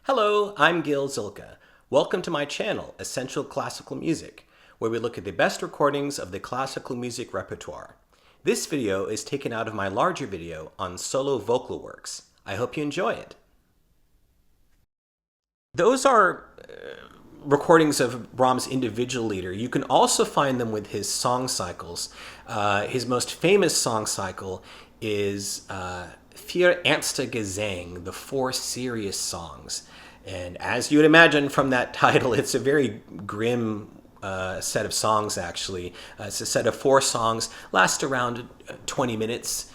Hello, I'm Gil Zilkha. Welcome to my channel, Essential Classical Music, where we look at the best recordings of the classical music repertoire. This video is taken out of my larger video on solo vocal works. I hope you enjoy it. Those are recordings of Brahms' individual lieder. You can also find them with his song cycles. His most famous song cycle is Vier, ernste Gesänge, the four serious songs. And as you would imagine from that title, it's a very grim set of songs, actually. It's a set of four songs, last around 20 minutes.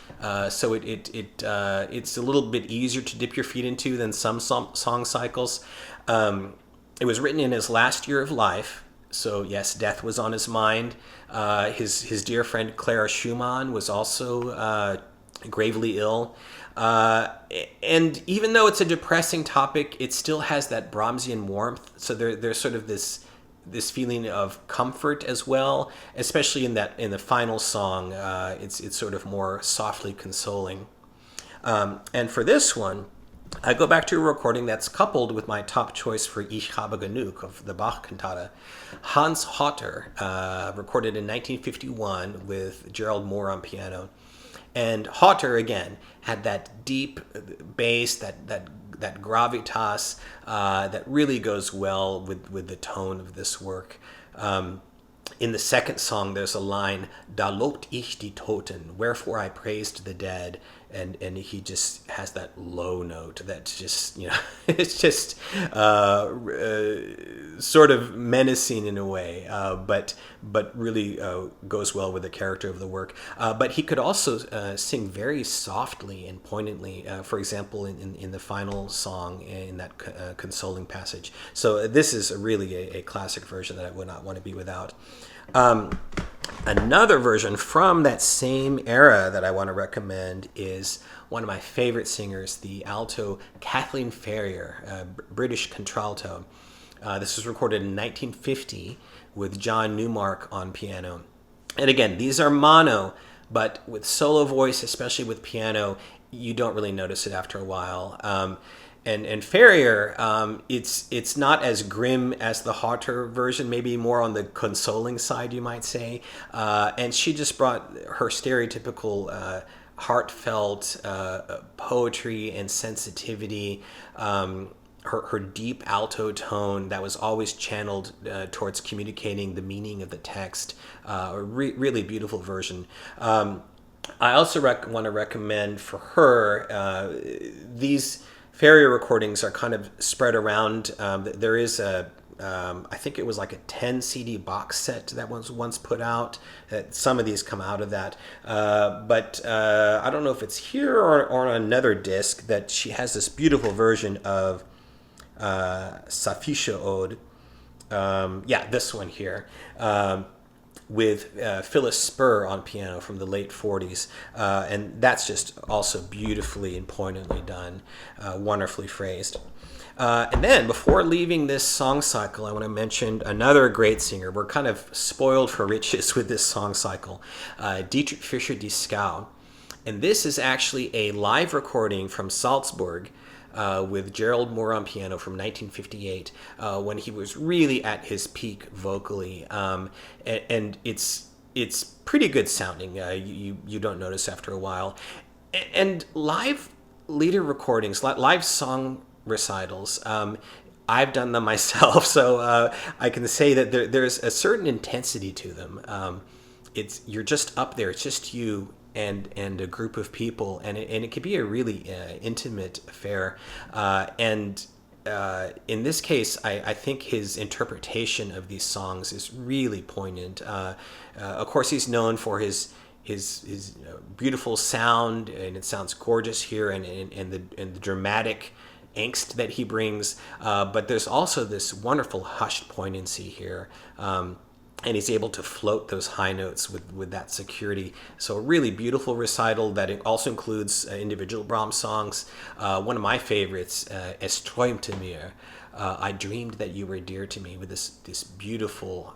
So it's a little bit easier to dip your feet into than some song cycles. It was written in his last year of life. So yes, death was on his mind. His dear friend Clara Schumann was also gravely ill. And even though it's a depressing topic, it still has that Brahmsian warmth. So there's sort of this feeling of comfort as well, especially in the final song. It's sort of more softly consoling. And for this one, I go back to a recording that's coupled with my top choice for Ich habe genug of the Bach cantata, Hans Hotter, recorded in 1951 with Gerald Moore on piano. And Hotter, again, had that deep bass, that gravitas that really goes well with the tone of this work. In the second song, there's a line, Da lobt ich die Toten, wherefore I praised the dead. And he just has that low note that's just, it's just sort of menacing in a way, but really goes well with the character of the work. But he could also sing very softly and poignantly, for example, in the final song, in that consoling passage. So this is really a classic version that I would not want to be without. Another version from that same era that I want to recommend is one of my favorite singers, the alto Kathleen Ferrier, British contralto. This was recorded in 1950 with John Newmark on piano. And again, these are mono, but with solo voice, especially with piano, you don't really notice it after a while. And Ferrier, it's not as grim as the Hotter version, maybe more on the consoling side, you might say. And she just brought her stereotypical heartfelt poetry and sensitivity, her deep alto tone that was always channeled towards communicating the meaning of the text. A really beautiful version. I also want to recommend for her these Ferrier recordings are kind of spread around. There is I think it was like a 10 CD box set that was once put out. Some of these come out of that. But I don't know if it's here or on another disc that she has this beautiful version of Safische Ode. Yeah, this one here. With Phyllis Spur on piano from the late 40s. And that's just also beautifully and poignantly done, wonderfully phrased. And then, before leaving this song cycle, I want to mention another great singer. We're kind of spoiled for riches with this song cycle, Dietrich Fischer-Dieskau. And this is actually a live recording from Salzburg with Gerald Moore on piano from 1958, when he was really at his peak vocally, and it's pretty good sounding. You don't notice after a while, and live lieder recordings, live song recitals. I've done them myself, so I can say that there's a certain intensity to them. You're just up there. It's just you and a group of people, and it can be a really intimate affair. And in this case, I think his interpretation of these songs is really poignant. Of course, he's known for his beautiful sound, and it sounds gorgeous here, and the dramatic angst that he brings. But there's also this wonderful hushed poignancy here. And he's able to float those high notes with that security. So a really beautiful recital that also includes individual Brahms songs. One of my favorites, Es träumte mir, I dreamed that you were dear to me, with this beautiful,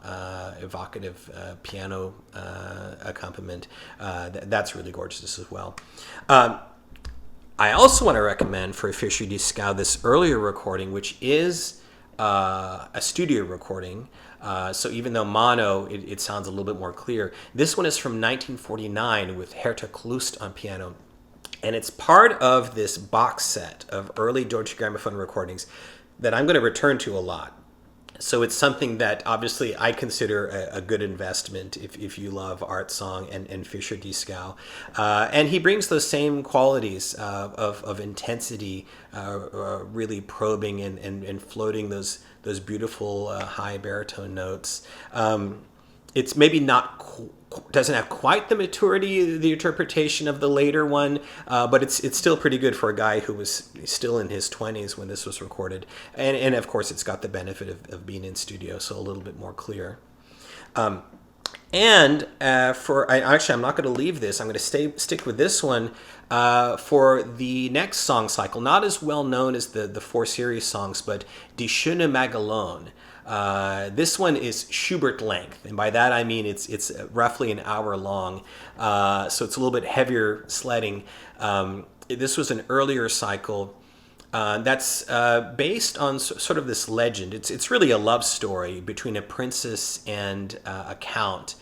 evocative piano accompaniment. That's really gorgeous as well. I also want to recommend for Fischer Dieskau this earlier recording, which is a studio recording. So even though mono, it sounds a little bit more clear. This one is from 1949 with Herta Klust on piano. And it's part of this box set of early Deutsche Grammophon recordings that I'm going to return to a lot. So it's something that obviously I consider a good investment if you love art song and Fischer Dieskau. And he brings those same qualities of intensity, really probing and floating those beautiful high baritone notes. It's maybe not doesn't have quite the maturity, the interpretation of the later one, but it's still pretty good for a guy who was still in his 20s when this was recorded. And of course, it's got the benefit of being in studio, so a little bit more clear. And I'm not going to leave this. I'm going to stick with this one for the next song cycle. Not as well known as the four series songs, but Die schöne Magellan. This one is Schubert length, and by that I mean it's roughly an hour long, so it's a little bit heavier sledding. This was an earlier cycle that's based on sort of this legend. It's really a love story between a princess and a count,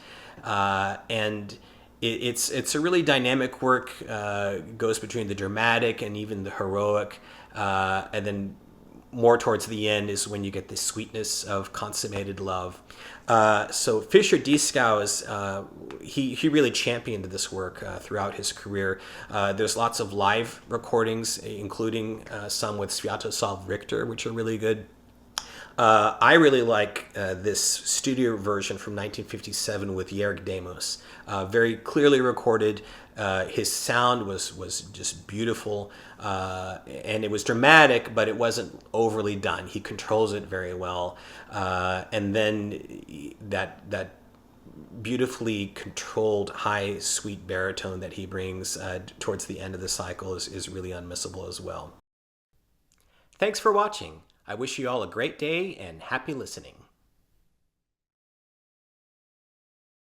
and it's a really dynamic work. Goes between the dramatic and even the heroic, and then more towards the end is when you get the sweetness of consummated love. So Fischer Dieskau he really championed this work throughout his career. There's lots of live recordings, including some with Sviatoslav Richter, which are really good. I really like this studio version from 1957 with Jörg Demos. Very clearly recorded. His sound was just beautiful, and it was dramatic, but it wasn't overly done. He controls it very well, and then that beautifully controlled high sweet baritone that he brings towards the end of the cycle is really unmissable as well. Thanks for watching. I wish you all a great day and happy listening.